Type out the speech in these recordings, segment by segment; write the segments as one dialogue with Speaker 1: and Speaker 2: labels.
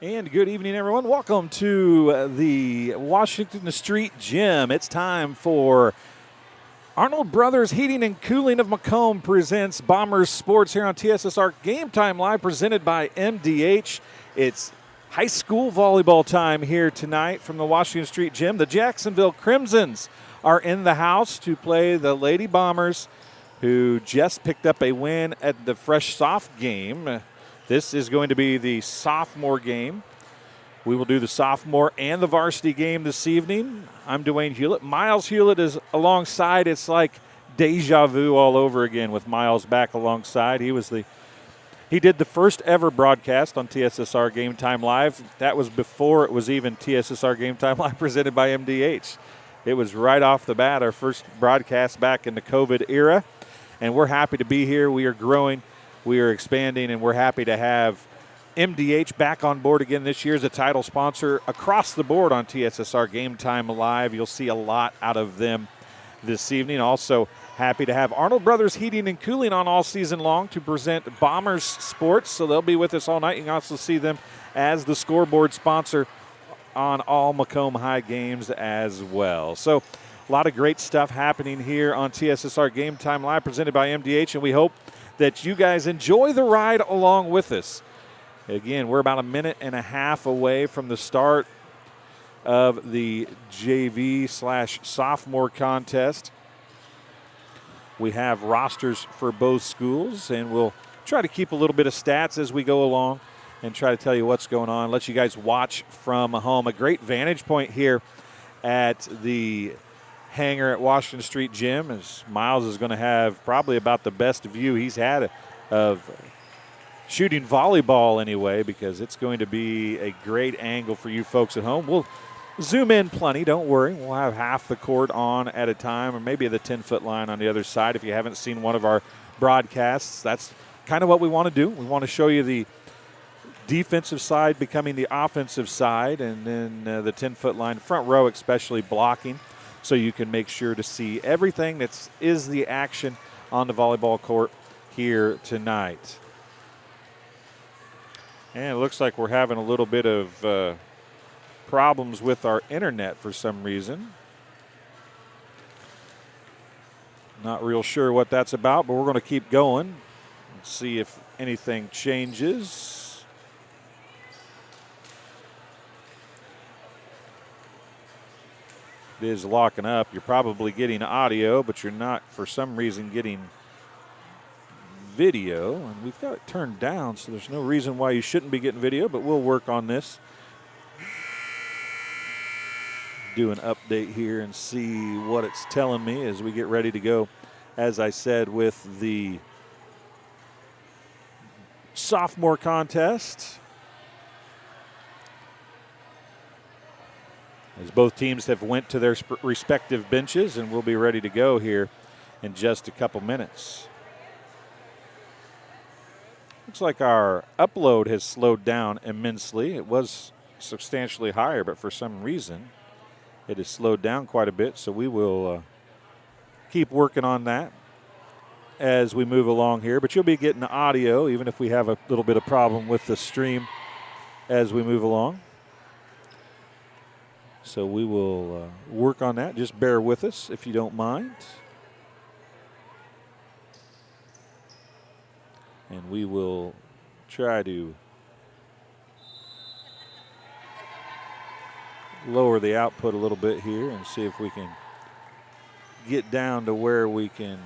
Speaker 1: And good evening, everyone. Welcome to the Washington Street Gym. It's time for Arnold Brothers Heating and Cooling of Macomb presents Bombers Sports here on TSSR Game Time Live, presented by MDH. It's high school volleyball time here tonight from the Washington Street Gym. The Jacksonville Crimsons are in the house to play the Lady Bombers, who just picked up a win at the Fresh Soft game. This is going to be the sophomore game. We will do the sophomore and the varsity game this evening. I'm Dwayne Hulett. Miles Hulett is alongside. It's like deja vu all over again with Miles back alongside. He did the first ever broadcast on TSSR Game Time Live. That was before it was even TSSR Game Time Live presented by MDH. It was right off the bat our first broadcast back in the COVID era. And we're happy to be here. We are growing. We are expanding, and we're happy to have MDH back on board again this year as a title sponsor across the board on TSSR Game Time Live. You'll see a lot out of them this evening. Also happy to have Arnold Brothers Heating and Cooling on all season long to present Bombers Sports, so they'll be with us all night. You can also see them as the scoreboard sponsor on all Macomb High games as well. So a lot of great stuff happening here on TSSR Game Time Live presented by MDH, and we hope that you guys enjoy the ride along with us. Again, we're about a minute and a half away from the start of the JV/sophomore contest. We have rosters for both schools, and we'll try to keep a little bit of stats as we go along and try to tell you what's going on, let you guys watch from home. A great vantage point here at the hangar at Washington Street Gym, as Miles is going to have probably about the best view he's had of shooting volleyball anyway, because it's going to be a great angle for you folks at home. We'll zoom in plenty, don't worry. We'll have half the court on at a time, or maybe the 10-foot line on the other side. If you haven't seen one of our broadcasts, that's kind of what we want to do. We want to show you the defensive side becoming the offensive side, and then the 10-foot line, front row especially, blocking, so you can make sure to see everything that is the action on the volleyball court here tonight. And it looks like we're having a little bit of problems with our internet for some reason. Not real sure what that's about, but we're going to keep going and see if anything changes. It is locking up. You're probably getting audio, but you're not, for some reason, getting video. And we've got it turned down, so there's no reason why you shouldn't be getting video, but we'll work on this. Do an update here and see what it's telling me as we get ready to go, as I said, with the sophomore contest. As both teams have went to their respective benches, and we'll be ready to go here in just a couple minutes. Looks like our upload has slowed down immensely. It was substantially higher, but for some reason it has slowed down quite a bit, so we will keep working on that as we move along here. But you'll be getting the audio, even if we have a little bit of problem with the stream as we move along. So we will work on that. Just bear with us if you don't mind. And we will try to lower the output a little bit here and see if we can get down to where we can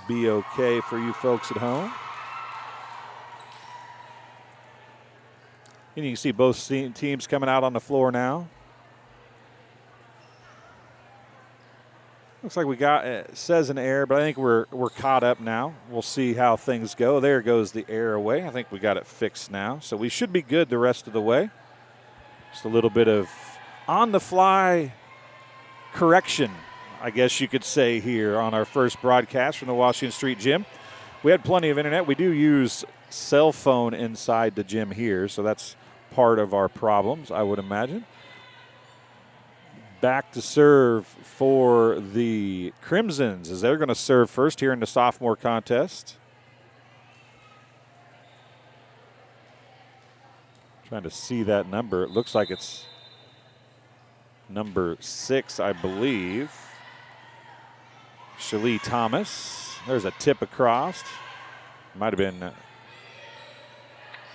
Speaker 1: be okay for you folks at home. And you can see both teams coming out on the floor now. Looks like we got, it says an error, but I think we're caught up now. We'll see how things go. There goes the error away. I think we got it fixed now. So we should be good the rest of the way. Just a little bit of on-the-fly correction, I guess you could say, here on our first broadcast from the Washington Street Gym. We had plenty of internet. We do use cell phone inside the gym here, so that's part of our problems, I would imagine. Back to serve for the Crimsons as they're going to serve first here in the sophomore contest. Trying to see that number. It looks like it's number 6, I believe. Shalee Thomas. There's a tip across. Might have been,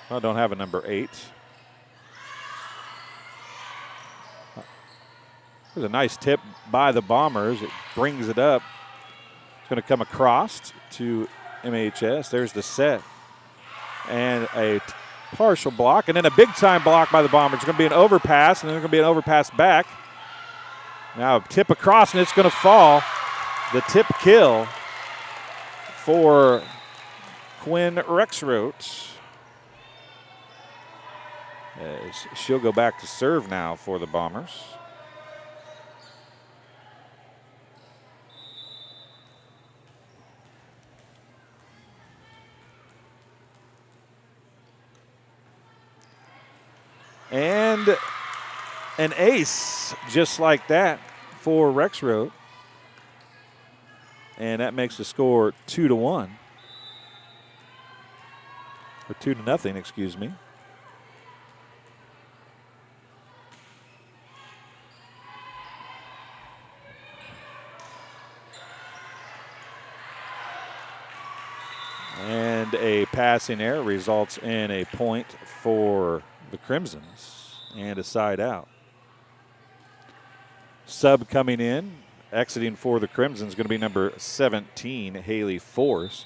Speaker 1: I don't have a number 8. There's a nice tip by the Bombers. It brings it up. It's going to come across to MHS. There's the set. And a partial block, and then a big-time block by the Bombers. It's going to be an overpass, and then there's going to be an overpass back. Now a tip across, and it's going to fall. The tip kill for Quinn Rexroth. She'll go back to serve now for the Bombers. And an ace just like that for Rexroth. And that makes the score 2-1. Or 2-0, excuse me. And a passing error results in a point for the Crimsons and a side out. Sub coming in, exiting for the Crimsons, going to be number 17, Haley Force.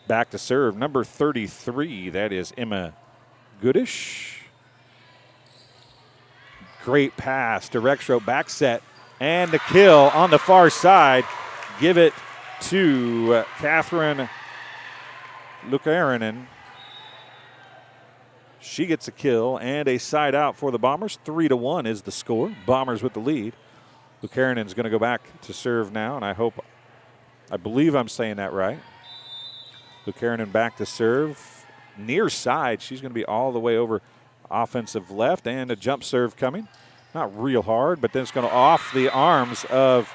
Speaker 1: Back to serve, number 33, that is Emma Goodish. Great pass to Rexroth, back set, and the kill on the far side. Give it to Catherine Lukarinen. She gets a kill and a side out for the Bombers. 3-1 is the score. Bombers with the lead. Lukarinen's going to go back to serve now, and I believe I'm saying that right. Lukarinen back to serve. Near side, she's going to be all the way over offensive left, and a jump serve coming. Not real hard, but then it's going to off the arms of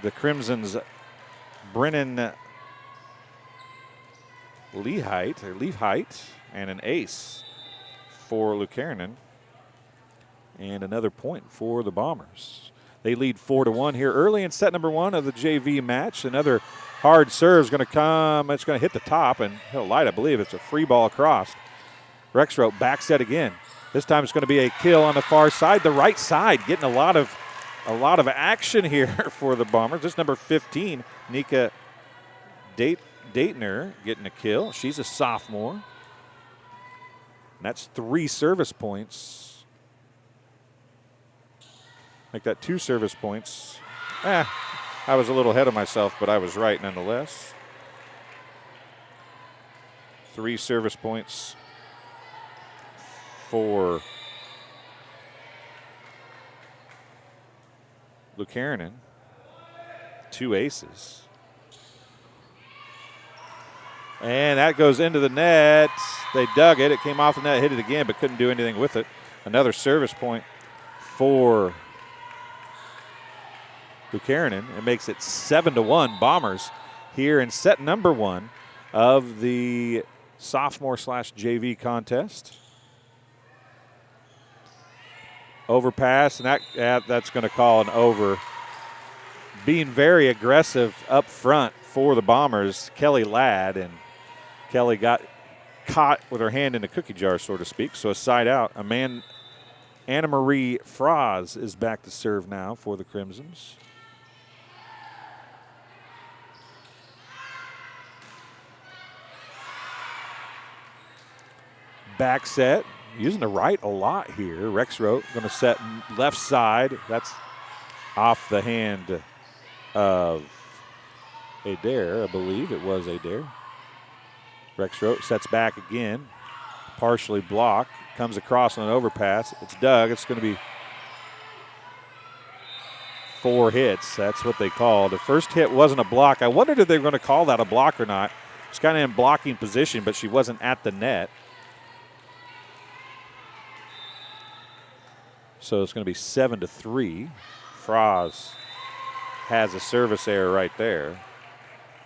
Speaker 1: the Crimson's Brennan Leaheit, and an ace for Lukarinen. And another point for the Bombers. They lead 4-1 here early in set number 1 of the JV match. Another hard serve is going to come. It's going to hit the top and hit a light, I believe. It's a free ball across. Rexroth back set again. This time it's going to be a kill on the far side. The right side getting a lot of action here for the Bombers. This number 15, Nika Daytner, getting a kill. She's a sophomore. And that's 3 service points. Make that 2 service points. I was a little ahead of myself, but I was right nonetheless. 3 service points for Lukarinen. 2 aces. And that goes into the net. They dug it. It came off the net, hit it again, but couldn't do anything with it. Another service point for Lukarinen. It makes it 7-1 Bombers here in set number 1 of the sophomore/JV contest. Overpass, and that's going to call an over. Being very aggressive up front for the Bombers, Kelly Ladd, and Kelly got caught with her hand in the cookie jar, so to speak. So a side out. Anna Marie Fraz is back to serve now for the Crimsons. Back set, using the right a lot here. Rexroth going to set left side. That's off the hand of Adair, I believe it was Adair. Rexroth sets back again, partially blocked, comes across on an overpass. It's dug. It's going to be 4 hits. That's what they called. The first hit wasn't a block. I wondered if they were going to call that a block or not. It's kind of in blocking position, but she wasn't at the net. So it's going to be 7-3. Fraz has a service error right there.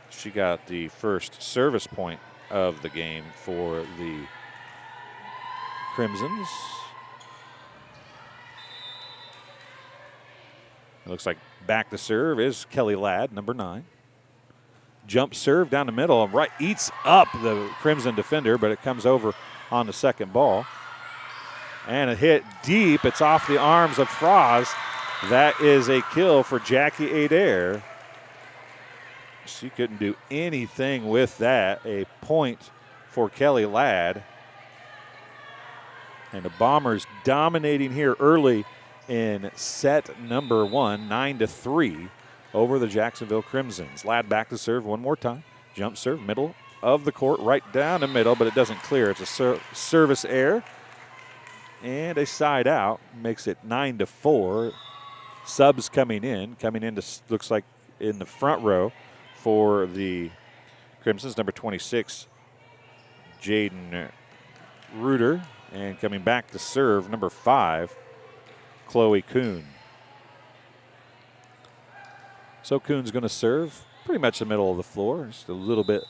Speaker 1: She got the first service point of the game for the Crimsons. It looks like back to serve is Kelly Ladd, number 9. Jump serve down the middle, right, eats up the Crimson defender, but it comes over on the second ball. And a hit deep. It's off the arms of Froz. That is a kill for Jackie Adair. She couldn't do anything with that. A point for Kelly Ladd. And the Bombers dominating here early in set number 1, 9-3 over the Jacksonville Crimsons. Ladd back to serve one more time. Jump serve, middle of the court, right down the middle, but it doesn't clear. It's a service error. And a side out makes it 9-4. Subs coming in to, looks like in the front row for the Crimsons, number 26, Jaden Reuter. And coming back to serve, number 5, Chloe Kuhn. So Kuhn's going to serve pretty much the middle of the floor, just a little bit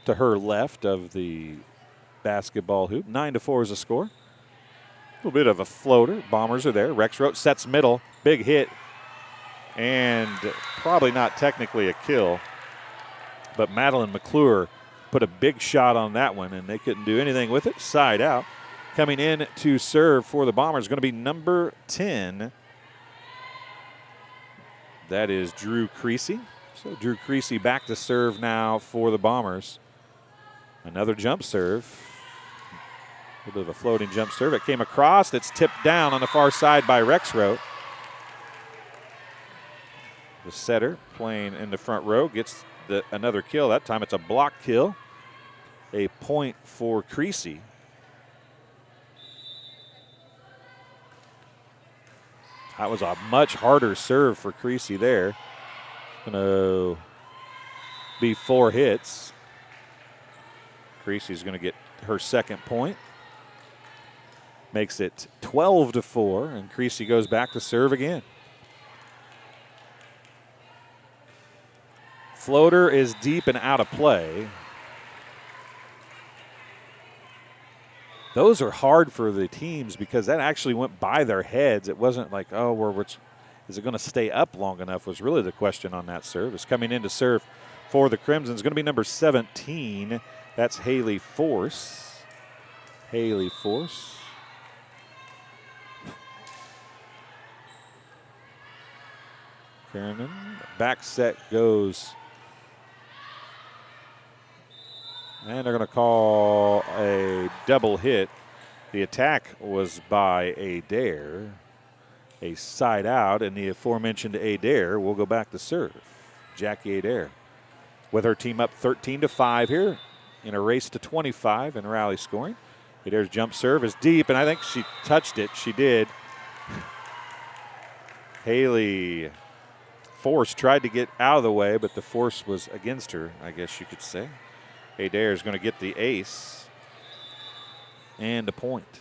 Speaker 1: to her left of the basketball hoop. 9-4 is the score. A little bit of a floater. Bombers are there. Rexroth sets middle. Big hit. And probably not technically a kill. But Madeline McClure put a big shot on that one, and they couldn't do anything with it. Side out. Coming in to serve for the Bombers is going to be number 10. That is Drew Creasy. So Drew Creasy back to serve now for the Bombers. Another jump serve. A little bit of a floating jump serve. It came across. It's tipped down on the far side by Rexroth. The setter playing in the front row gets another kill. That time it's a block kill. A point for Creasy. That was a much harder serve for Creasy there. Going to be 4 hits. Creasy's going to get her second point. Makes it 12-4, and Creasy goes back to serve again. Floater is deep and out of play. Those are hard for the teams because that actually went by their heads. It wasn't like, oh, is it going to stay up long enough was really the question on that serve. It's coming in to serve for the Crimsons. It's going to be number 17. That's Haley Force. Haley Force. Kiernan. Back set goes. And they're going to call a double hit. The attack was by Adair. A side out, and the aforementioned Adair will go back to serve. Jackie Adair with her team up 13-5 here in a race to 25 in rally scoring. Adair's jump serve is deep, and I think she touched it. She did. Haley Force tried to get out of the way, but the force was against her, I guess you could say. Adair is going to get the ace and a point.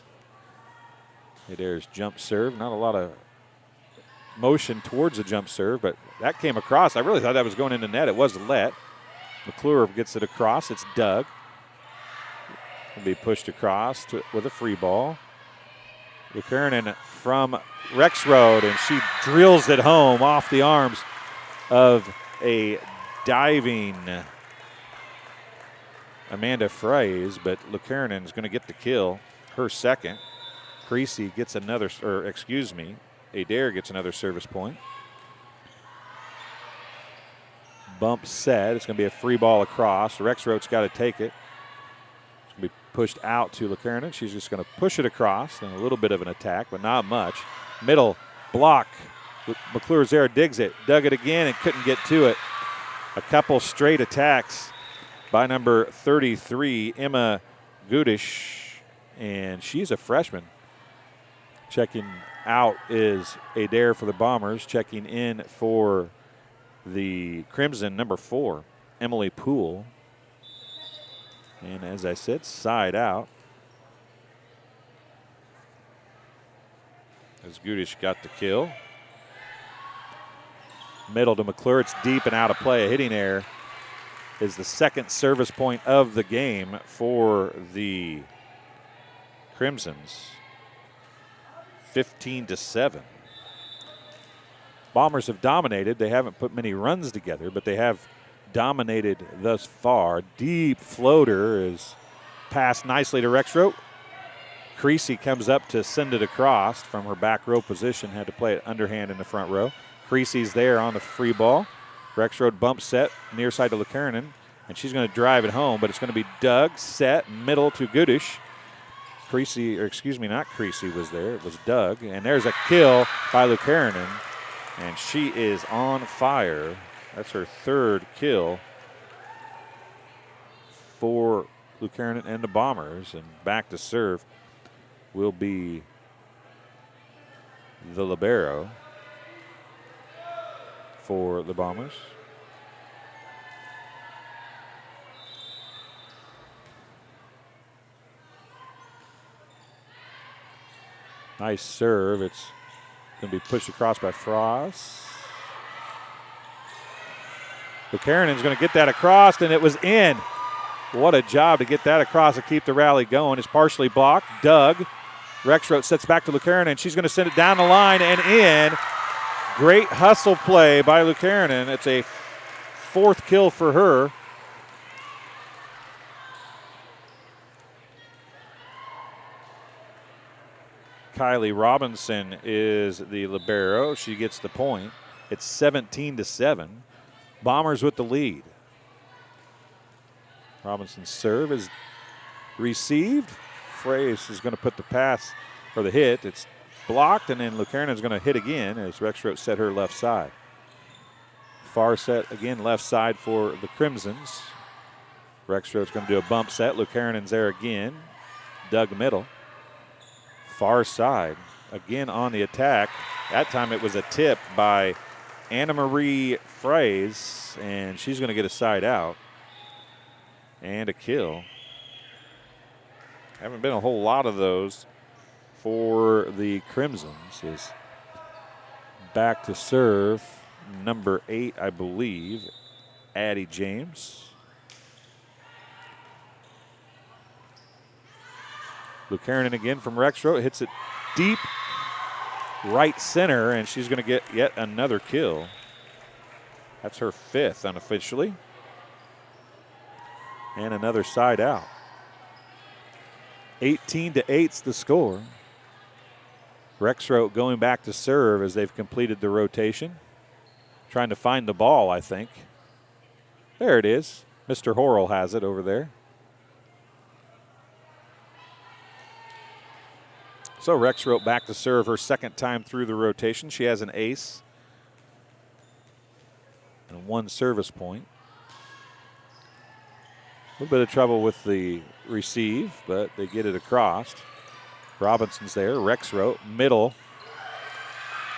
Speaker 1: Adair's jump serve, not a lot of motion towards the jump serve, but that came across. I really thought that was going into net. It was let. McClure gets it across. It's Doug. Will be pushed across with a free ball. Lukernan from Rexroth, and she drills it home off the arms of a diving Amanda Fraze, but Lukernan is going to get the kill, her second. Creasy gets another, Adair gets another service point. Bump set. It's going to be a free ball across. Rexroth's got to take it. It's going to be pushed out to Lukernan. She's just going to push it across, and a little bit of an attack, but not much. Middle block. McClure's there, digs it, dug it again, and couldn't get to it. A couple straight attacks by number 33, Emma Gudish, and she's a freshman. Checking out is Adair for the Bombers. Checking in for the Crimson, number 4, Emily Poole. And as I said, side out. As Gudish got the kill. Middle to McClure. It's deep and out of play. A hitting error is the second service point of the game for the Crimsons 15-7. Bombers have dominated. They haven't put many runs together, but they have dominated thus far. Deep floater is passed nicely to Rexroth. Creasy comes up to send it across from her back row position. Had to play it underhand in the front row. Creasy's there on the free ball. Rexroth bump set near side to Lucanen, and she's going to drive it home, but it's going to be dug, set, middle to Gudish. Creasy, or excuse me, not Creasy was there. It was Doug, and there's a kill by Lucanen, and she is on fire. That's her third kill for Lucanen and the Bombers, and back to serve will be the libero for the Bombers. Nice serve. It's going to be pushed across by Frost. Lucarenen's going to get that across, and it was in. What a job to get that across and keep the rally going. It's partially blocked. Doug. Rexroth sets back to Lucarenen. She's going to send it down the line and in. Great hustle play by Lucarenen. It's a fourth kill for her. Kylie Robinson is the libero. She gets the point. It's 17-7. Bombers with the lead. Robinson's serve is received. Fraze is going to put the pass or the hit. It's blocked, and then Lucanen is going to hit again as Rexroth set her left side. Far set again, left side for the Crimsons. Rexroth's going to do a bump set. Lucarenen's there again. Doug middle. Far side again on the attack. That time it was a tip by Anna Marie Fraze, and she's going to get a side out and a kill. Haven't been a whole lot of those for the Crimsons. Is back to serve number 8, I believe, Addie James. Lucanen again from Rexroth, hits it deep right center, and she's going to get yet another kill. That's her 5th unofficially. And another side out. 18-8's the score. Rexroth going back to serve as they've completed the rotation. Trying to find the ball, I think. There it is. Mr. Horrell has it over there. So Rexroth back to serve her second time through the rotation. She has an ace and 1 service point. A little bit of trouble with the receive, but they get it across. Robinson's there. Rexroth, middle.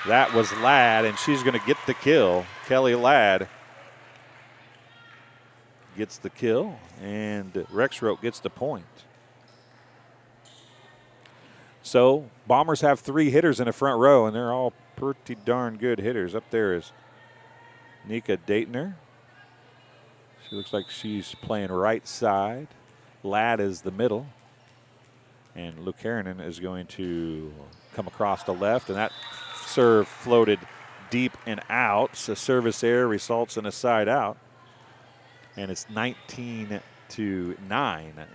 Speaker 1: That was Ladd, and she's going to get the kill. Kelly Ladd gets the kill, and Rexroth gets the point. So Bombers have 3 hitters in the front row, and they're all pretty darn good hitters. Up there is Nika Daytoner. She looks like she's playing right side. Ladd is the middle. And Lucarenen is going to come across the left, and that serve floated deep and out. So service error results in a side out. And it's 19-9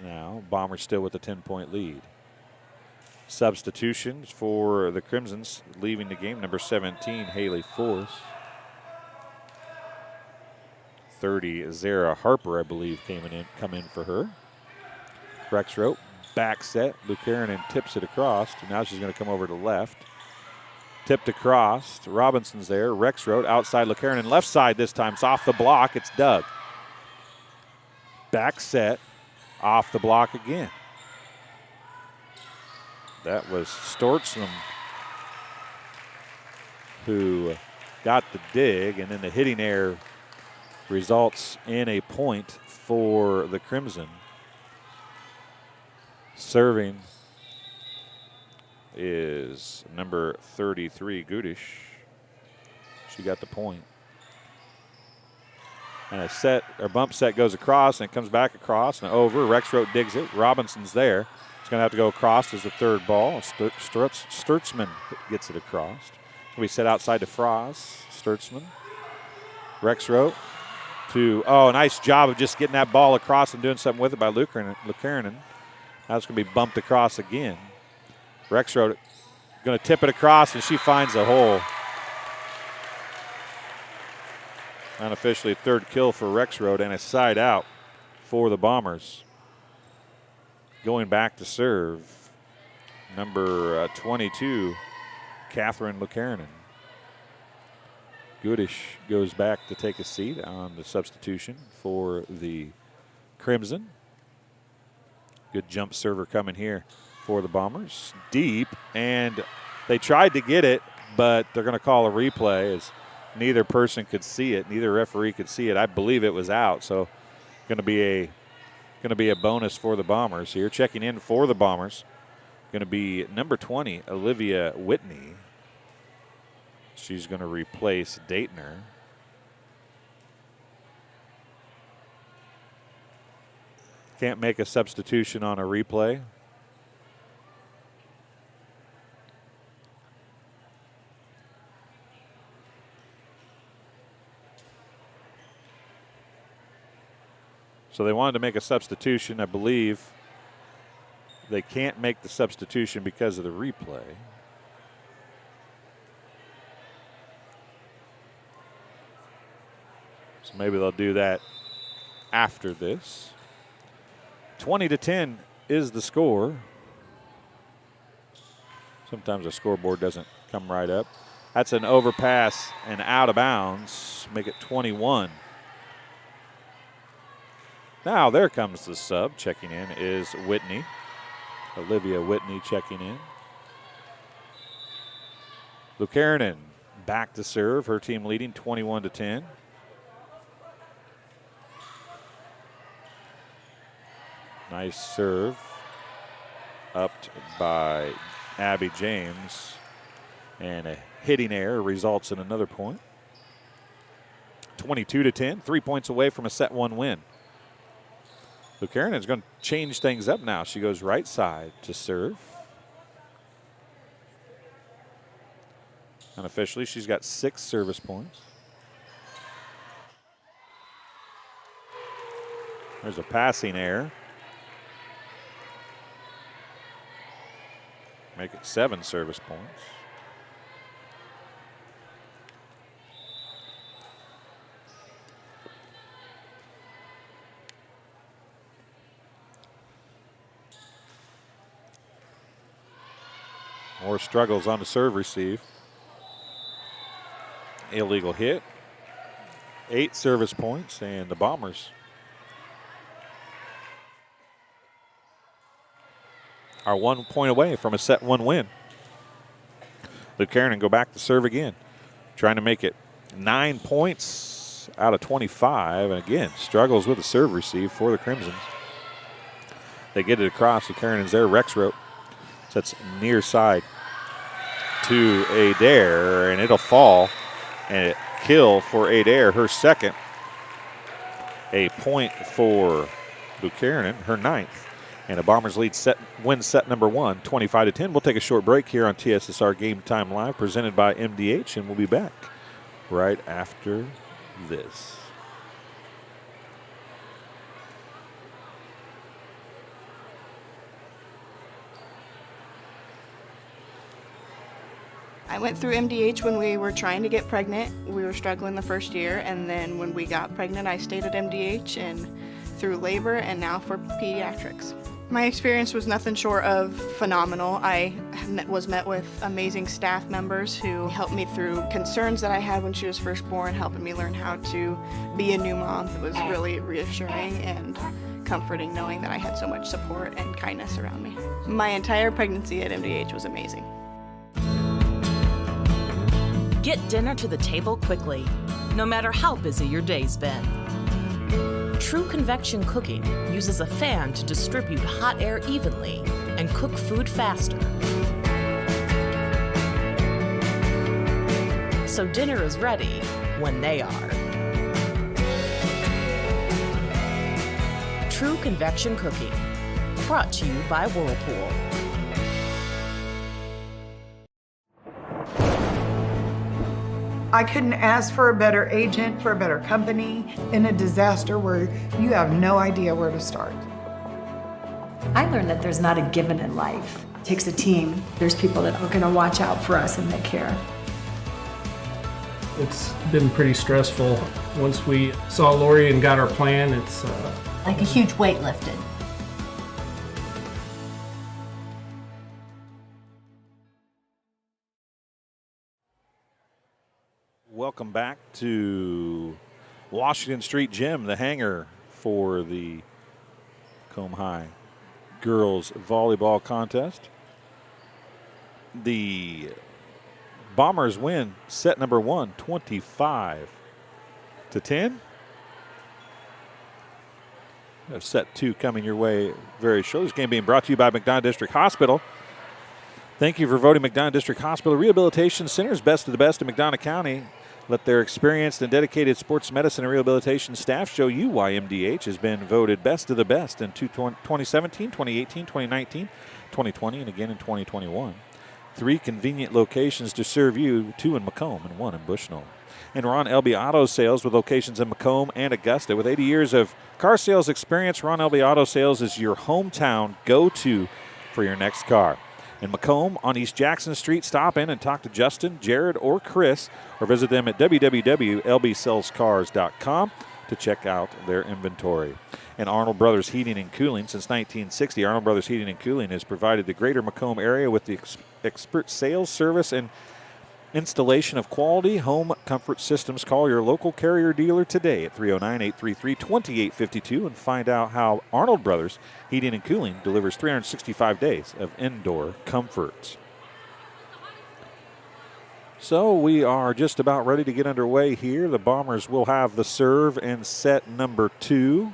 Speaker 1: now. Bombers still with a 10-point lead. Substitutions for the Crimsons leaving the game. Number 17, Haley Force. 30, Zara Harper, I believe, come in for her. Rexroth, back set. Lucarenen tips it across. Now she's going to come over to left. Tipped across. Robinson's there. Rexroth outside Lucarenen. Left side this time. It's off the block. It's Doug. Back set. Off the block again. That was Stortzman who got the dig, and then the hitting error results in a point for the Crimson. Serving is number 33, Gudish. She got the point. And a set or bump set goes across, and it comes back across and over. Rexroth digs it. Robinson's there. It's going to have to go across as the third ball. Sturtzman gets it across. We set outside to Frost. Sturtzman. Rexroth to, nice job of just getting that ball across and doing something with it by Lucanen. Now it's going to be bumped across again. Rexroth going to tip it across, and she finds a hole. Unofficially, a third kill for Rexroth and a side out for the Bombers. Going back to serve, number 22, Catherine Lucanen. Goodish goes back to take a seat on the substitution for the Crimson. Good jump server coming here for the Bombers. Deep, and they tried to get it, but they're going to call a replay as neither person could see it. Neither referee could see it. I believe it was out, so going to be a bonus for the Bombers here. Checking in for the Bombers, going to be number 20, Olivia Whitney. She's going to replace Daytoner. Can't make a substitution on a replay. So they wanted to make a substitution. I believe they can't make the substitution because of the replay. So maybe they'll do that after this. 20-10 is the score. Sometimes the scoreboard doesn't come right up. That's an overpass and out of bounds. Make it 21. Now there comes the sub. Checking in is Whitney. Olivia Whitney checking in. Lucanen back to serve. Her team leading 21-10. Nice serve. Upped by Abby James. And a hitting error results in another point. 22-10. 3 points away from a set one win. Lucanen is going to change things up now. She goes right side to serve. Unofficially, she's got 6 service points. There's a passing error. Make it 7 service points. More struggles on the serve receive. Illegal hit. 8 service points, and the Bombers are 1 point away from a set one win. Lucanen go back to serve again, trying to make it 9 points out of 25. And again, struggles with the serve receive for the Crimsons. They get it across. Lucanen's there. Rexroth sets near side to Adair, and it'll fall. And it kill for Adair, her second. A point for Lucanen, her 9th. And the Bombers win set number 1, 25-10. We'll take a short break here on TSSR Game Time Live, presented by MDH, and we'll be back right after this.
Speaker 2: I went through MDH when we were trying to get pregnant. We were struggling the first year, and then when we got pregnant, I stayed at MDH and through labor and now for pediatrics. My experience was nothing short of phenomenal. I was met with amazing staff members who helped me through concerns that I had when she was first born, helping me learn how to be a new mom. It was really reassuring and comforting knowing that I had so much support and kindness around me. My entire pregnancy at MDH was amazing.
Speaker 3: Get dinner to the table quickly, no matter how busy your day's been. True Convection Cooking uses a fan to distribute hot air evenly and cook food faster. So dinner is ready when they are. True Convection Cooking. Brought to you by Whirlpool.
Speaker 4: I couldn't ask for a better agent, for a better company in a disaster where you have no idea where to start.
Speaker 5: I learned that there's not a given in life. It takes a team. There's people that are going to watch out for us and that care.
Speaker 6: It's been pretty stressful. Once we saw Lori and got our plan, it's
Speaker 7: like a huge weight lifted.
Speaker 1: Welcome back to Washington Street Gym, the hangar for the Macomb High girls volleyball contest. The Bombers win set number 1, 25-10. Set 2 coming your way very shortly. This game being brought to you by McDonough District Hospital. Thank you for voting McDonough District Hospital Rehabilitation Center's best of the best in McDonough County. Let their experienced and dedicated sports medicine and rehabilitation staff show you why MDH has been voted best of the best in 2017, 2018, 2019, 2020, and again in 2021. 3 convenient locations to serve you, 2 in Macomb and 1 in Bushnell. And Ron Elby Auto Sales with locations in Macomb and Augusta. With 80 years of car sales experience, Ron Elby Auto Sales is your hometown go-to for your next car. In Macomb on East Jackson Street, stop in and talk to Justin, Jared, or Chris, or visit them at www.lbsellscars.com to check out their inventory. And Arnold Brothers Heating and Cooling. Since 1960, Arnold Brothers Heating and Cooling has provided the greater Macomb area with the expert sales, service, and installation of quality home comfort systems. Call your local Carrier dealer today at 309-833-2852 and find out how Arnold Brothers Heating and Cooling delivers 365 days of indoor comfort. So we are just about ready to get underway here. The Bombers will have the serve in set number 2.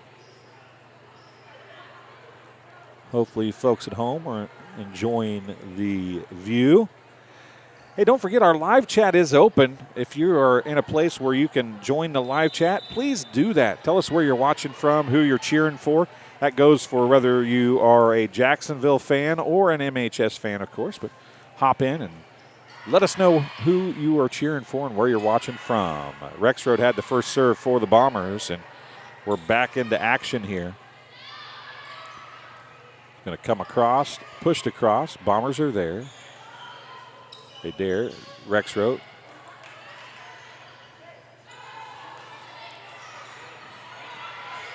Speaker 1: Hopefully folks at home are enjoying the view. Hey, don't forget our live chat is open. If you are in a place where you can join the live chat, please do that. Tell us where you're watching from, who you're cheering for. That goes for whether you are a Jacksonville fan or an MHS fan, of course. But hop in and let us know who you are cheering for and where you're watching from. Rexroad had the first serve for the Bombers, and we're back into action here. Going to come across, pushed across. Bombers are there. They dare. Rexroad.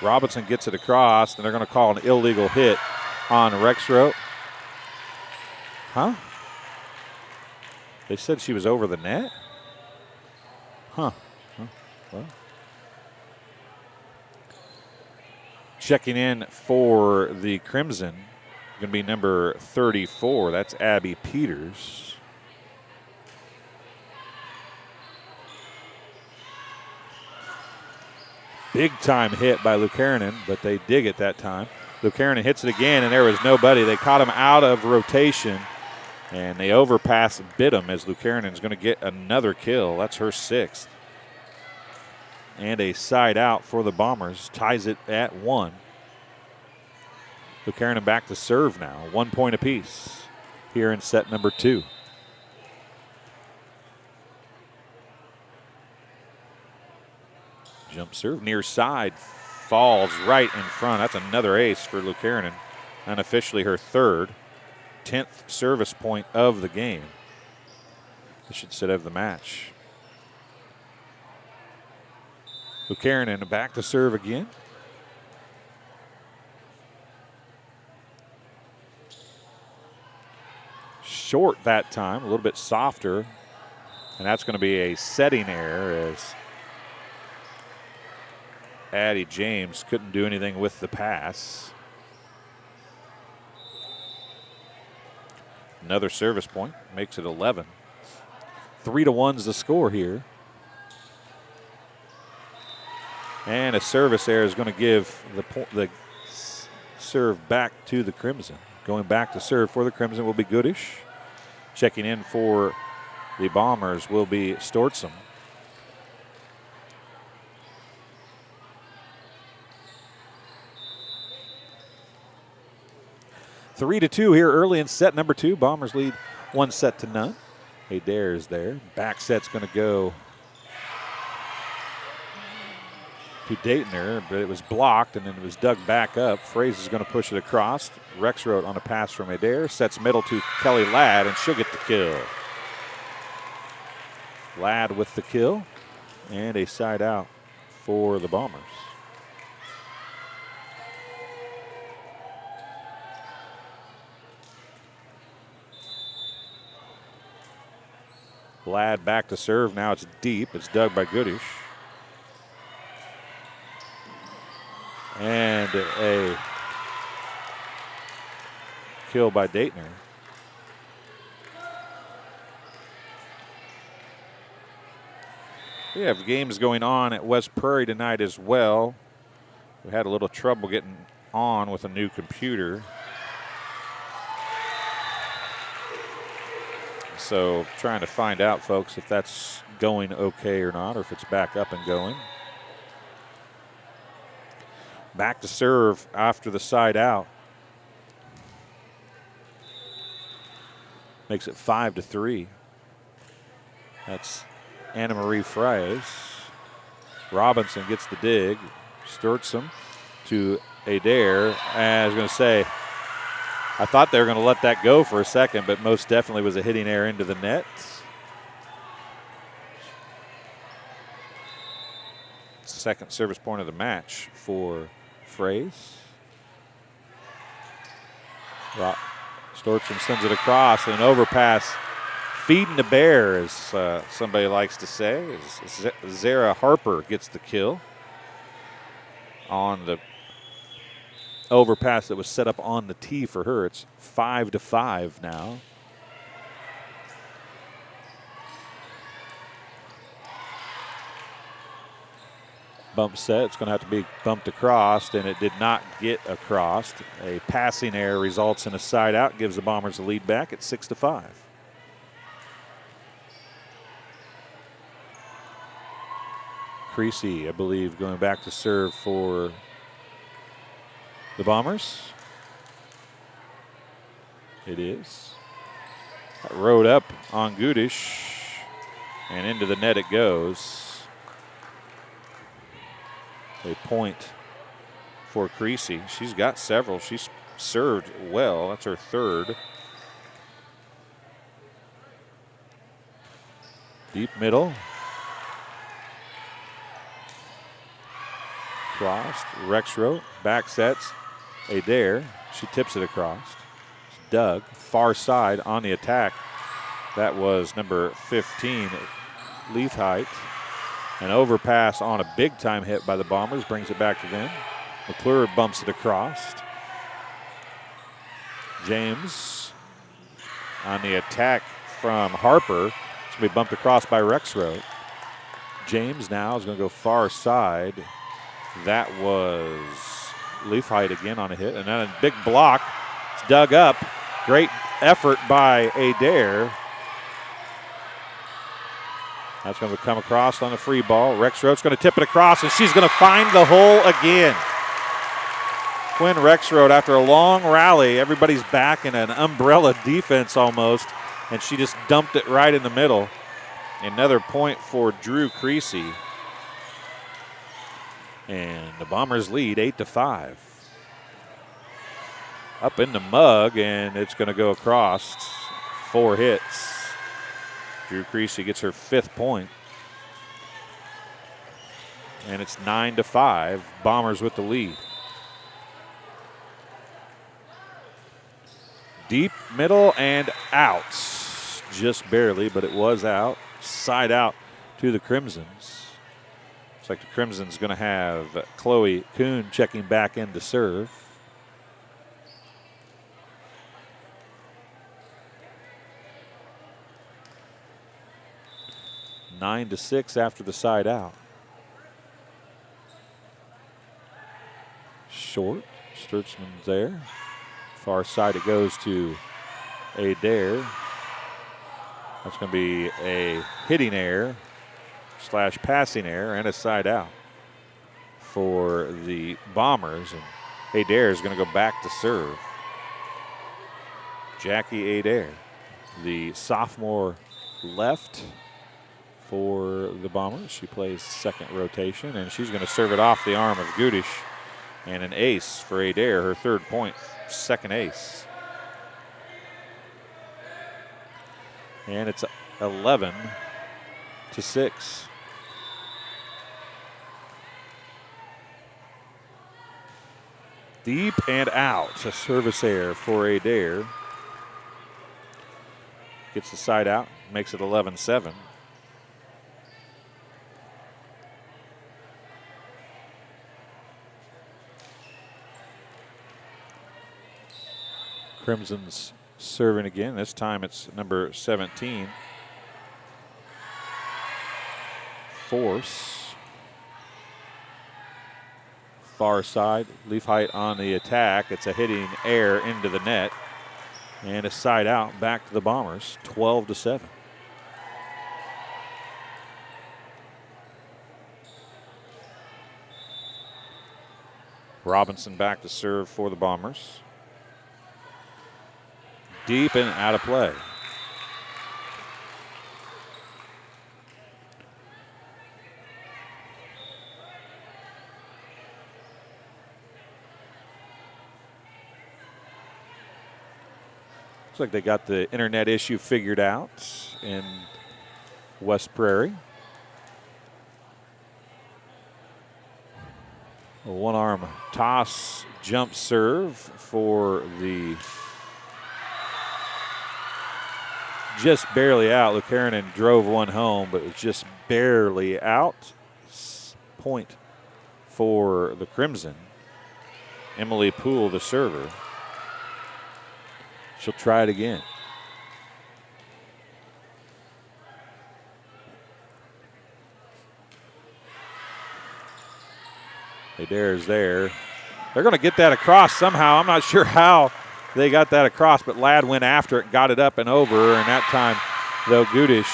Speaker 1: Robinson gets it across, and they're going to call an illegal hit on Rexroad. Huh? They said she was over the net? Huh. Well. Checking in for the Crimson, going to be number 34. That's Abby Peters. Big time hit by Lucanen, but they dig it that time. Lucanen hits it again, and there was nobody. They caught him out of rotation, and they overpass bit him as Lucanen is going to get another kill. That's her 6th. And a side out for the Bombers. Ties it at 1. Lucanen back to serve now. 1 point apiece here in set number 2. Jump serve near side, falls right in front. That's another ace for Lucanen. Unofficially her 3rd, 10th service point of the game. I should say of the match. Lucanen back to serve again. Short that time, a little bit softer. And that's going to be a setting error as Addie James couldn't do anything with the pass. Another service point, makes it 11. 3-1's the score here. And a service error is going to give the serve back to the Crimson. Going back to serve for the Crimson will be Goodish. Checking in for the Bombers will be Stortzum. 3-2 here early in set number 2. Bombers lead 1-0. Adair is there. Back set's going to go to Daytoner, but it was blocked and then it was dug back up. Fraze is going to push it across. Rexroth on a pass from Adair. Sets middle to Kelly Ladd, and she'll get the kill. Ladd with the kill and a side out for the Bombers. Ladd back to serve. Now it's deep. It's dug by Goodish. And a kill by Daytoner. We have games going on at West Prairie tonight as well. We had a little trouble getting on with a new computer. So trying to find out, folks, if that's going okay or not, or if it's back up and going. Back to serve after the side out. Makes it 5-3. That's Anna Marie Fries. Robinson gets the dig. Sturtson to Adair. And I was going to say, I thought they were going to let that go for a second, but most definitely was a hitting error into the net. Second service point of the match for Fraze. Sturtson sends it across, and an overpass. Feeding the bear, as somebody likes to say. Zara Harper gets the kill on the overpass that was set up on the tee for her. It's 5-5 now. Bump set. It's going to have to be bumped across, and it did not get across. A passing error results in a side out, gives the Bombers the lead back at 6-5. Creasy, I believe, going back to serve for the Bombers. It is. Rode up on Goodish, and into the net it goes. A point for Creasy. She's got several. She's served well. That's her third. Deep middle. Crossed. Rexroth. Back sets. Adair. She tips it across. Doug. Far side on the attack. That was number 15, Leithheit. An overpass on a big-time hit by the Bombers brings it back to them. McClure bumps it across. James on the attack from Harper. It's going to be bumped across by Rexroth. James now is going to go far side. That was Leithheit again on a hit. And then a big block. It's dug up. Great effort by Adair. That's going to come across on the free ball. Rexroth's going to tip it across, and she's going to find the hole again. Quinn Rexroth, after a long rally, everybody's back in an umbrella defense almost, and she just dumped it right in the middle. Another point for Drew Creasy. And the Bombers lead 8-5. Up in the mug, and it's going to go across. 4 hits. Drew Creasy gets her 5th point. And it's 9-5. Bombers with the lead. Deep middle and out. Just barely, but it was out. Side out to the Crimsons. Looks like the Crimsons going to have Chloe Kuhn checking back in to serve. 9-6 after the side out. Short. Sturtzman's there. Far side it goes to Adair. That's going to be a hitting error / passing error and a side out for the Bombers. And Adair is going to go back to serve. Jackie Adair, the sophomore left for the Bombers. She plays second rotation, and she's going to serve it off the arm of Gudish. And an ace for Adair, her 3rd point, 2nd ace. And it's 11-6. Deep and out. A service error for Adair. Gets the side out, makes it 11-7. Crimson's serving again. This time it's number 17. Force. Far side, Leaf Height on the attack. It's a hitting air into the net. And a side out back to the Bombers, 12-7. Robinson back to serve for the Bombers. Deep and out of play. Looks like they got the internet issue figured out in West Prairie. A one-arm toss jump serve for the just barely out. Lucanen drove one home, but it was just barely out. Point for the Crimson. Emily Poole, the server. She'll try it again. Adair's there. They're going to get that across somehow. I'm not sure how they got that across, but Ladd went after it, got it up and over, and that time, though, Gudish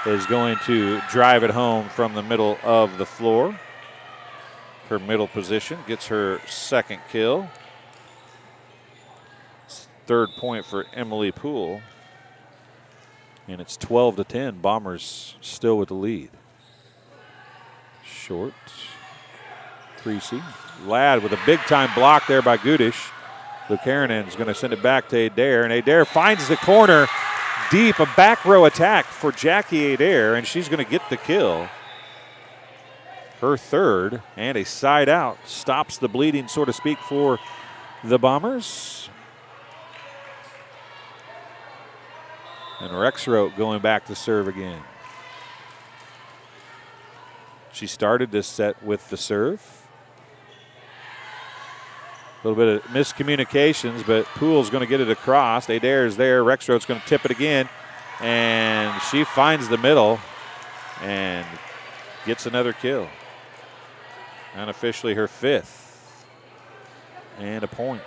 Speaker 1: is going to drive it home from the middle of the floor. Her middle position gets her 2nd kill. 3rd point for Emily Poole. And it's 12-10. Bombers still with the lead. Short. Creasy. Ladd with a big-time block there by Gudish. Lucanen is going to send it back to Adair, and Adair finds the corner deep. A back row attack for Jackie Adair, and she's going to get the kill. Her 3rd, and a side out stops the bleeding, so to speak, for the Bombers. And Rexroth going back to serve again. She started this set with the serve. A little bit of miscommunications, but Poole's going to get it across. Adair is there. Rexroth's going to tip it again. And she finds the middle and gets another kill. Unofficially her 5th. And a point.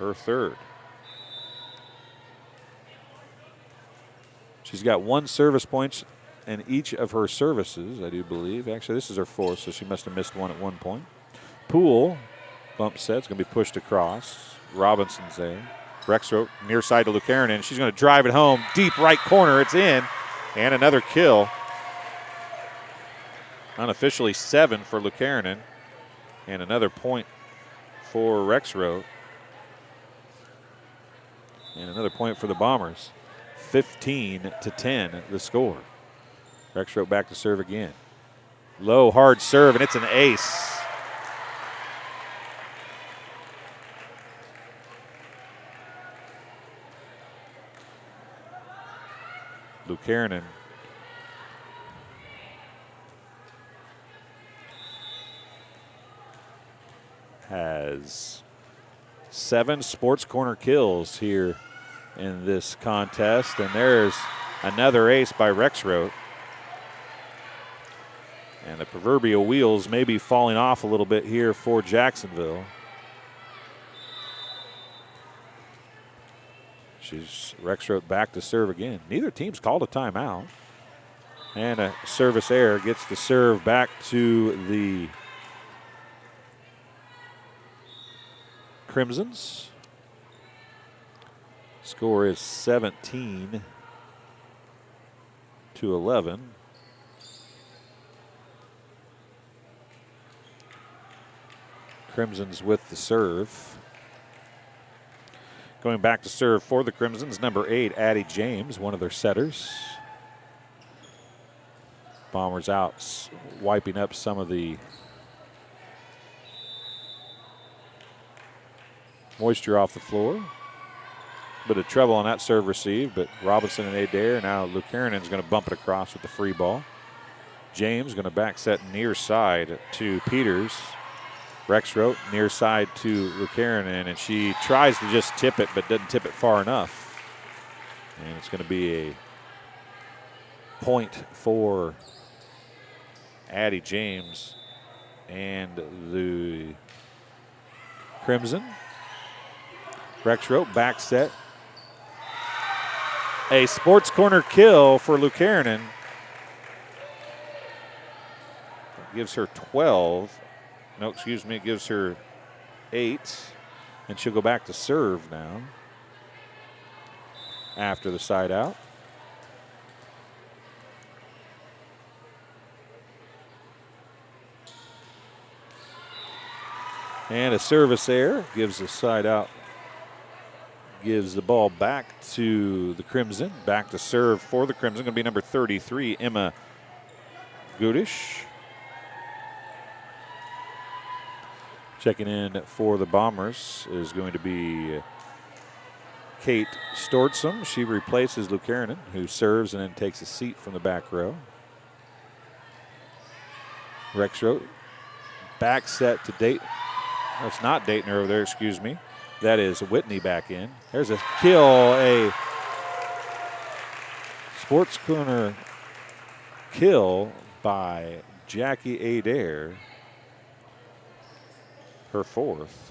Speaker 1: Her 3rd. She's got 1 service point in each of her services, I do believe. Actually, this is her 4th, so she must have missed one at one point. Poole, bump set, it's going to be pushed across. Robinson's there. Rexroth near side to Lucanen. She's going to drive it home. Deep right corner, it's in. And another kill. Unofficially 7 for Lucanen. And another point for Rexroth. And another point for the Bombers. 15-10 the score. Rexroth back to serve again. Low, hard serve, and it's an ace. Lucanen has 7 Sports Corner kills here in this contest, and there's another ace by Rexroth. And the proverbial wheels may be falling off a little bit here for Jacksonville. She's Rexroth back to serve again. Neither team's called a timeout. And a service error gets the serve back to the Crimsons. Score is 17-11. Crimsons with the serve. Going back to serve for the Crimsons, number 8, Addie James, one of their setters. Bombers out, wiping up some of the moisture off the floor. Bit of trouble on that serve receive, but Robinson and Adair. Now Lukarinen's going to bump it across with the free ball. James going to back set near side to Peters. Rexroth near side to Lukarinen, and she tries to just tip it, but doesn't tip it far enough. And it's going to be a point for Addie James and the Crimson. Rexroth back set. A sports corner kill for Lukarinen. Gives her 12. No, excuse me, it gives her 8. And she'll go back to serve now after the side out. And a service error gives the side out. Gives the ball back to the Crimson. Back to serve for the Crimson. Going to be number 33, Emma Gudish. Checking in for the Bombers is going to be Kate Stortzum. She replaces Lukarinen, who serves and then takes a seat from the back row. Rexroth back set to Dayton. That's not Dayton over there, excuse me. That is Whitney back in. There's a kill, a sports corner kill by Jackie Adair. Her 4th.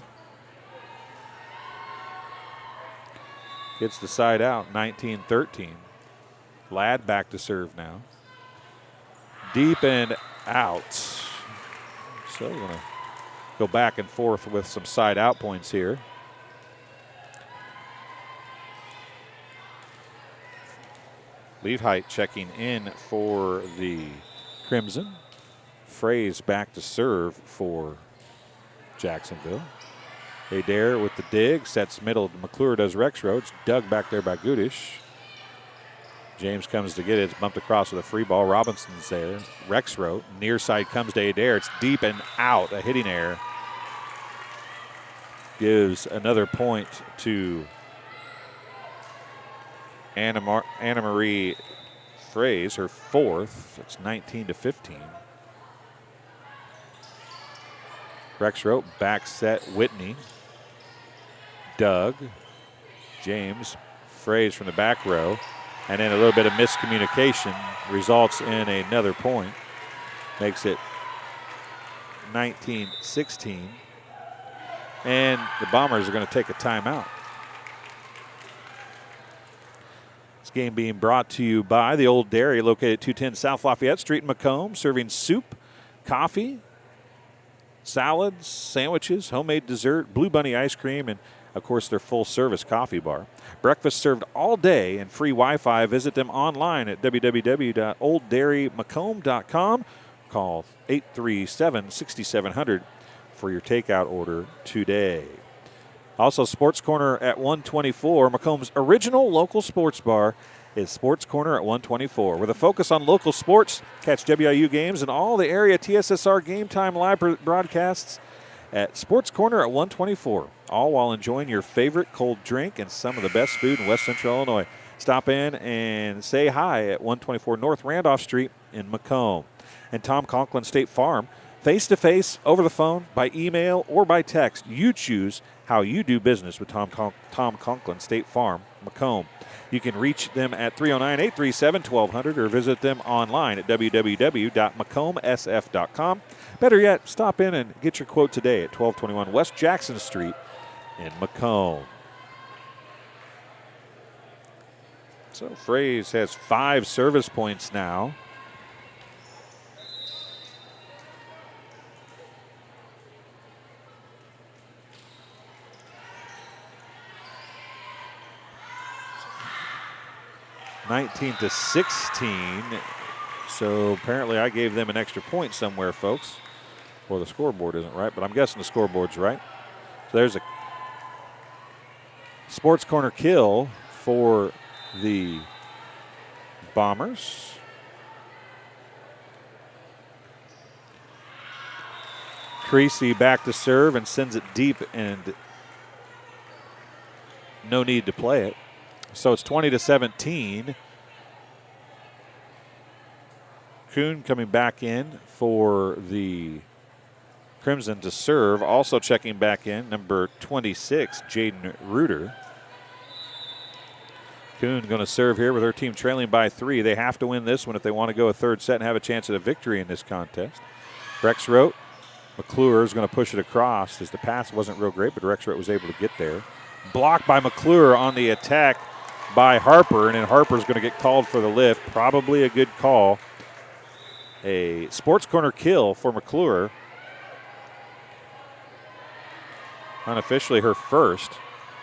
Speaker 1: Gets the side out, 19-13. Ladd back to serve now. Deep and out. So we're going to go back and forth with some side out points here. Leavitt checking in for the Crimson. Fraze back to serve for Jacksonville. Adair with the dig, sets middle. McClure does Rexroth. It's dug back there by Gudish. James comes to get it. It's bumped across with a free ball. Robinson's there. Rexroth. Near side comes to Adair. It's deep and out. A hitting error. Gives another point to Anna Marie Fraze, her 4th. It's 19-15. Rexroth back set Whitney. Doug. James. Fraze from the back row. And then a little bit of miscommunication results in another point. Makes it 19-16. And the Bombers are going to take a timeout. This game being brought to you by the Old Dairy, located at 210 South Lafayette Street in Macomb, serving soup, coffee, salads, sandwiches, homemade dessert, Blue Bunny ice cream, and, of course, their full-service coffee bar. Breakfast served all day and free Wi-Fi. Visit them online at www.olddairymacomb.com. Call 837-6700 for your takeout order today. Also, Sports Corner at 124. Macomb's original local sports bar is Sports Corner at 124. With a focus on local sports, catch WIU games and all the area TSSR Game Time live broadcasts at Sports Corner at 124. All while enjoying your favorite cold drink and some of the best food in West Central Illinois. Stop in and say hi at 124 North Randolph Street in Macomb. And Tom Conklin State Farm, face-to-face, over the phone, by email, or by text. You choose how you do business with Tom Conklin State Farm, Macomb. You can reach them at 309-837-1200 or visit them online at www.macombsf.com. Better yet, stop in and get your quote today at 1221 West Jackson Street in Macomb. So Fraze has 5 service points now. 19-16. So apparently I gave them an extra point somewhere, folks. Or the scoreboard isn't right, but I'm guessing the scoreboard's right. So there's a sports corner kill for the Bombers. Creasy back to serve and sends it deep, and no need to play it. So it's 20-17. Kuhn coming back in for the Crimson to serve. Also checking back in, number 26, Jaden Reuter. Kuhn going to serve here with her team trailing by 3. They have to win this one if they want to go a third set and have a chance at a victory in this contest. Rexroth, McClure is going to push it across as the pass wasn't real great, but Rexroth was able to get there. Blocked by McClure on the attack by Harper, and then Harper's going to get called for the lift. Probably a good call. A sports corner kill for McClure. Unofficially her first.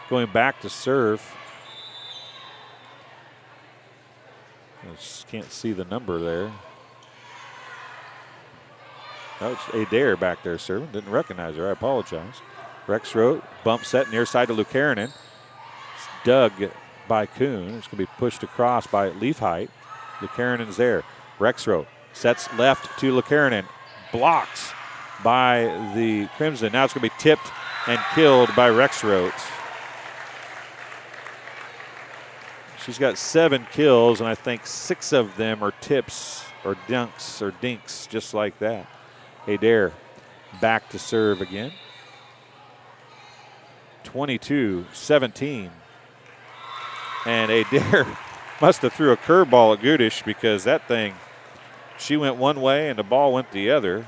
Speaker 1: Going back to serve. I just can't see the number there. That was Adair back there serving. Didn't recognize her. I apologize. Rexroth bump set near side to Lukarinen. It's dug by Kuhn. It's going to be pushed across by Leafheit. Lukarinen's there. Rexroth sets left to Lukarinen. Blocks by the Crimson. Now it's going to be tipped and killed by Rexroth. She's got 7 kills, and I think 6 of them are tips or dunks or dinks, just like that. Adair back to serve again. 22-17. And Adair must have threw a curveball at Gudish, because that thing, she went one way and the ball went the other.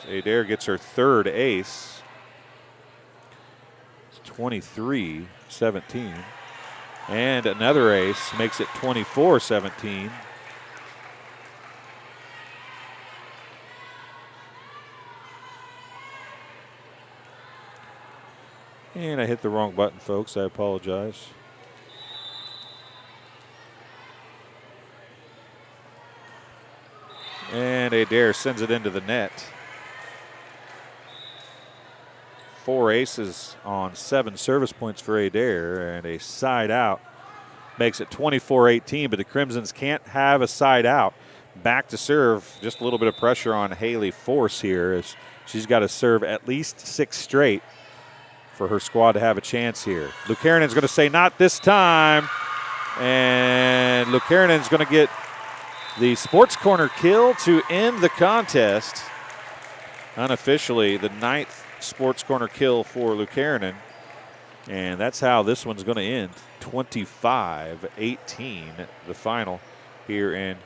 Speaker 1: So Adair gets her 3rd ace. 23-17. And another ace makes it 24-17. And I hit the wrong button, folks. I apologize. And Adair sends it into the net. 4 aces on 7 service points for Adair, and a side out makes it 24-18, but the Crimsons can't have a side out. Back to serve, just a little bit of pressure on Haley Force here, as she's got to serve at least 6 straight for her squad to have a chance here. Lukarinen's going to say not this time, and Lukarinen's going to get the sports corner kill to end the contest. Unofficially, the 9th sports corner kill for Lukarinen, and that's how this one's going to end. 25-18, the final here in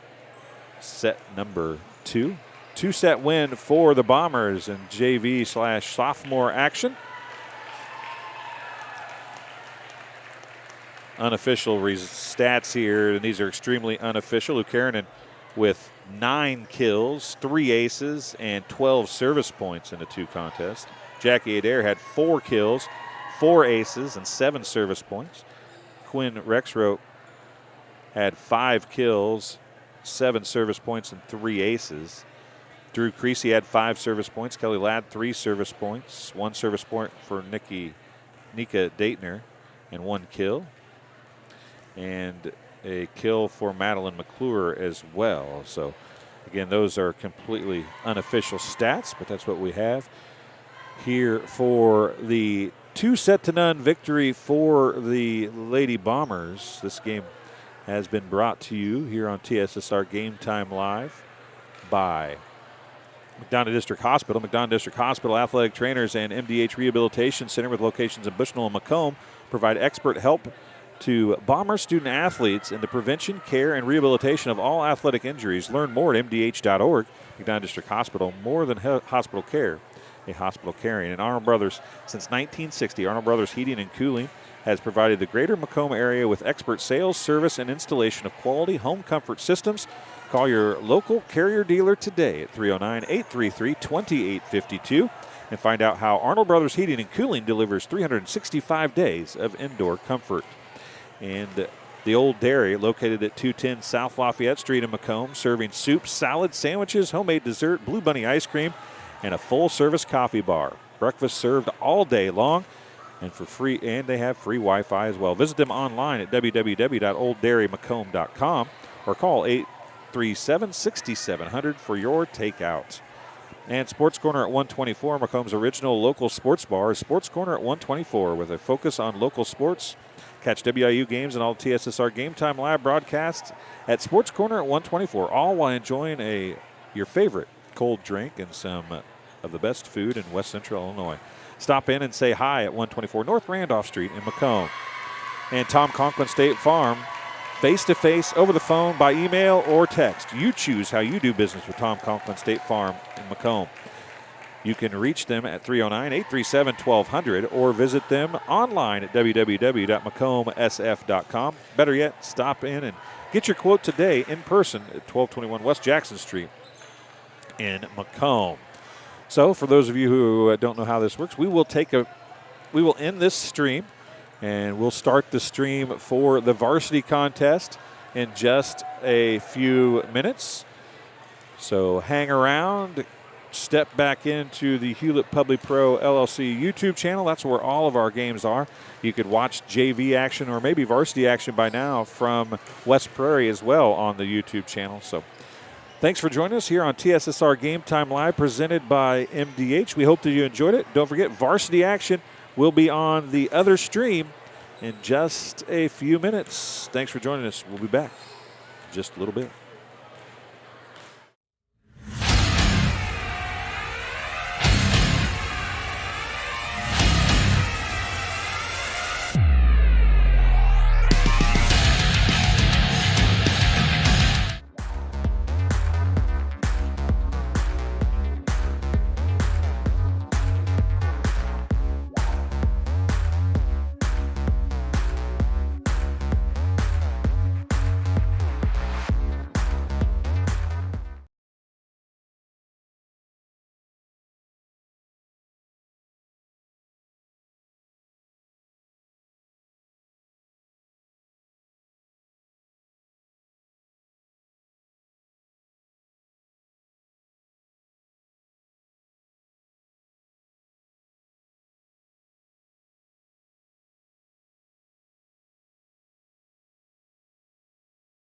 Speaker 1: set number 2. 2-set win for the Bombers in JV/sophomore action. Unofficial stats here, and these are extremely unofficial. Lukarinen with 9 kills, 3 aces, and 12 service points in the 2 contests. Jackie Adair had 4 kills, 4 aces, and 7 service points. Quinn Rexroth had 5 kills, 7 service points, and 3 aces. Drew Creasy had 5 service points. Kelly Ladd, 3 service points. 1 service point for Nika Daitner, and 1 kill. And a kill for Madeline McClure as well. So, again, those are completely unofficial stats, but that's what we have here for the 2-0 victory for the Lady Bombers. This game has been brought to you here on TSSR Game Time Live by McDonough District Hospital. McDonough District Hospital athletic trainers and MDH Rehabilitation Center with locations in Bushnell and Macomb provide expert help to Bomber student athletes in the prevention, care, and rehabilitation of all athletic injuries. Learn more at mdh.org. McDonough District Hospital, more than hospital care, a hospital caring. And Arnold Brothers, since 1960, Arnold Brothers Heating and Cooling has provided the greater Macomb area with expert sales, service, and installation of quality home comfort systems. Call your local Carrier dealer today at 309-833-2852. and find out how Arnold Brothers Heating and Cooling delivers 365 days of indoor comfort. And the Old Dairy, located at 210 South Lafayette Street in Macomb, serving soup, salads, sandwiches, homemade dessert, Blue Bunny ice cream, and a full-service coffee bar. Breakfast served all day long, and for free, and they have free Wi-Fi as well. Visit them online at www.olddairymacomb.com or call 837-6700 for your takeout. And Sports Corner at 124, Macomb's original local sports bar, is Sports Corner at 124 with a focus on local sports. Catch WIU games and all TSSR Game Time live broadcasts at Sports Corner at 124, all while enjoying your favorite cold drink and some of the best food in West Central Illinois. Stop in and say hi at 124 North Randolph Street in Macomb. And Tom Conklin State Farm, face-to-face, over the phone, by email, or text. You choose how you do business with Tom Conklin State Farm in Macomb. You can reach them at 309-837-1200 or visit them online at www.macombsf.com. Better yet, stop in and get your quote today in person at 1221 West Jackson Street in Macomb. So for those of you who don't know how this works, we will end this stream, and we'll start the stream for the varsity contest in just a few minutes. So hang around, step back into the Hulett PubliPro LLC YouTube channel. That's where all of our games are. You could watch JV action or maybe varsity action by now from West Prairie as well on the YouTube channel. So thanks for joining us here on TSSR Game Time Live, presented by MDH. We hope that you enjoyed it. Don't forget, varsity action will be on the other stream in just a few minutes. Thanks for joining us. We'll be back in just a little bit.